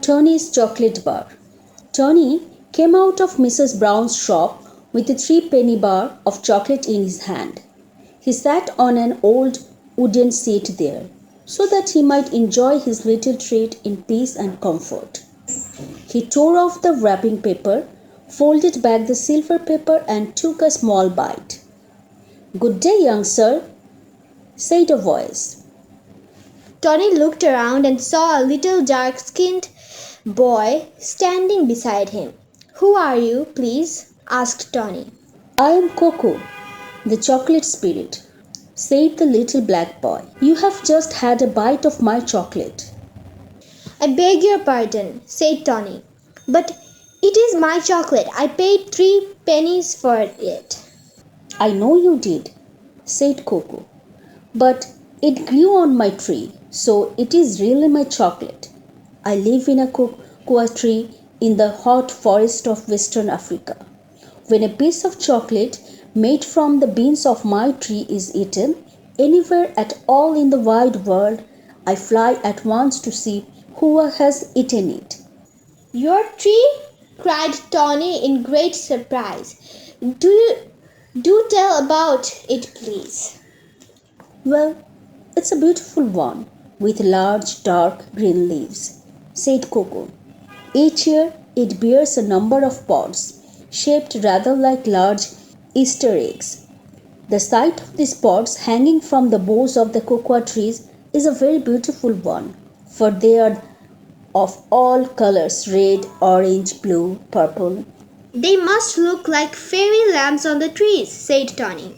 Tony's chocolate bar. Tony came out of Mrs. Brown's shop with a three-penny bar of chocolate in his hand. He sat on an old wooden seat there, so that he might enjoy his little treat in peace and comfort. He tore off the wrapping paper, folded back the silver paper, and took a small bite. "Good day, young sir," said a voice. Tony looked around and saw a little dark-skinned boy standing beside him. "Who are you, please?" asked Tony. "I am Coco, the chocolate spirit," said the little black boy. "You have just had a bite of my chocolate." "I beg your pardon," said Tony, "but it is my chocolate. I paid 3 pennies for it." "I know you did," said Coco, "but it grew on my tree, so it is really my chocolate. I live in a cocoa tree in the hot forest of Western Africa. When a piece of chocolate made from the beans of my tree is eaten anywhere at all in the wide world, I fly at once to see who has eaten it." "Your tree?" cried Tony in great surprise. Do tell about it, please." "Well, it's a beautiful one, with large dark green leaves," said Coco. "Each year it bears a number of pods, shaped rather like large Easter eggs. The sight of these pods hanging from the boughs of the cocoa trees is a very beautiful one, for they are of all colors: red, orange, blue, purple." "They must look like fairy lamps on the trees," said Tony.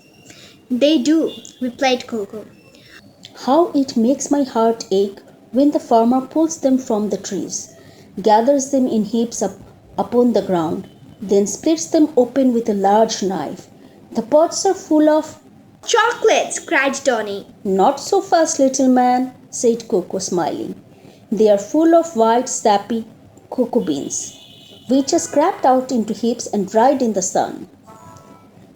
"They do," replied Coco. "How it makes my heart ache when the farmer pulls them from the trees, gathers them in heaps upon the ground, then splits them open with a large knife. The pods are full of—" "Chocolates!" cried Tony. "Not so fast, little man," said Coco, smiling. "They are full of white, sappy cocoa beans, which are scraped out into heaps and dried in the sun.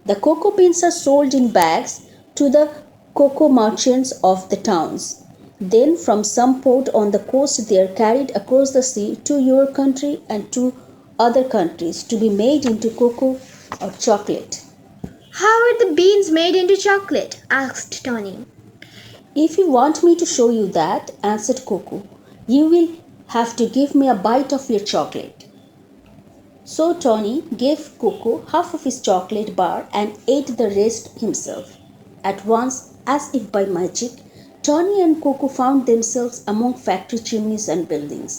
The cocoa beans are sold in bags to the cocoa merchants of the towns. Then from some port on the coast they are carried across the sea to your country and to other countries to be made into cocoa or chocolate." "How are the beans made into chocolate?" asked Tony. "If you want me to show you that," answered Coco, "you will have to give me a bite of your chocolate." So Tony gave Coco half of his chocolate bar and ate the rest himself. At once, as if by magic, Tony and Coco found themselves among factory chimneys and buildings.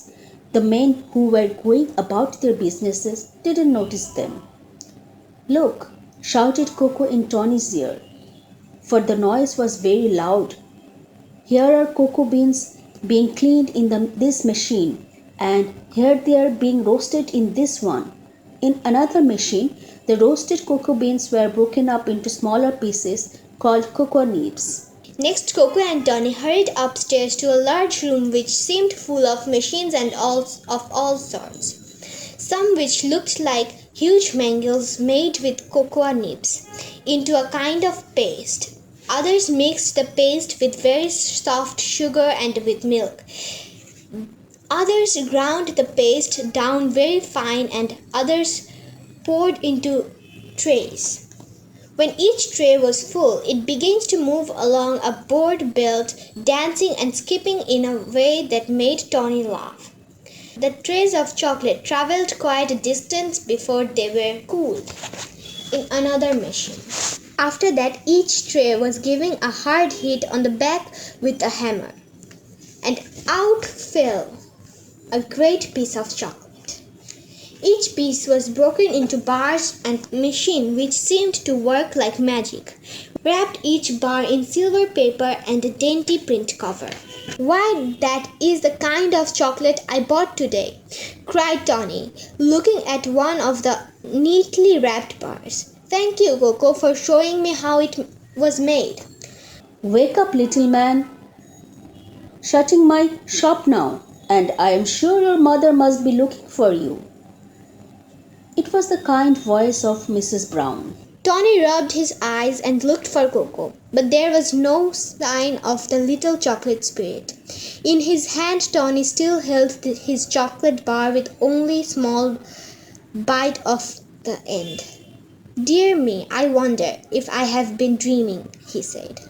The men who were going about their businesses didn't notice them. "Look!" shouted Coco in Tony's ear, for the noise was very loud. "Here are cocoa beans being cleaned in this machine, and here they are being roasted in this one. In another machine, the roasted cocoa beans were broken up into smaller pieces called cocoa nibs." Next, Coco and Tony hurried upstairs to a large room which seemed full of machines and of all sorts. Some which looked like huge mangles made with cocoa nibs into a kind of paste. Others mixed the paste with very soft sugar and with milk. Others ground the paste down very fine, and others poured into trays. When each tray was full, it began to move along a board belt, dancing and skipping in a way that made Tony laugh. The trays of chocolate travelled quite a distance before they were cooled in another machine. After that, each tray was given a hard hit on the back with a hammer, and out fell a great piece of chocolate. Each piece was broken into bars, and machine, which seemed to work like magic, wrapped each bar in silver paper and a dainty print cover. "Why, that is the kind of chocolate I bought today," cried Tony, looking at one of the neatly wrapped bars. "Thank you, Coco, for showing me how it was made." "Wake up, little man. Shutting my shop now, and I am sure your mother must be looking for you." It was the kind voice of Mrs. Brown. Tony rubbed his eyes and looked for Coco, but there was no sign of the little chocolate spirit. In his hand Tony still held his chocolate bar with only a small bite of the end. "Dear me, I wonder if I have been dreaming," he said.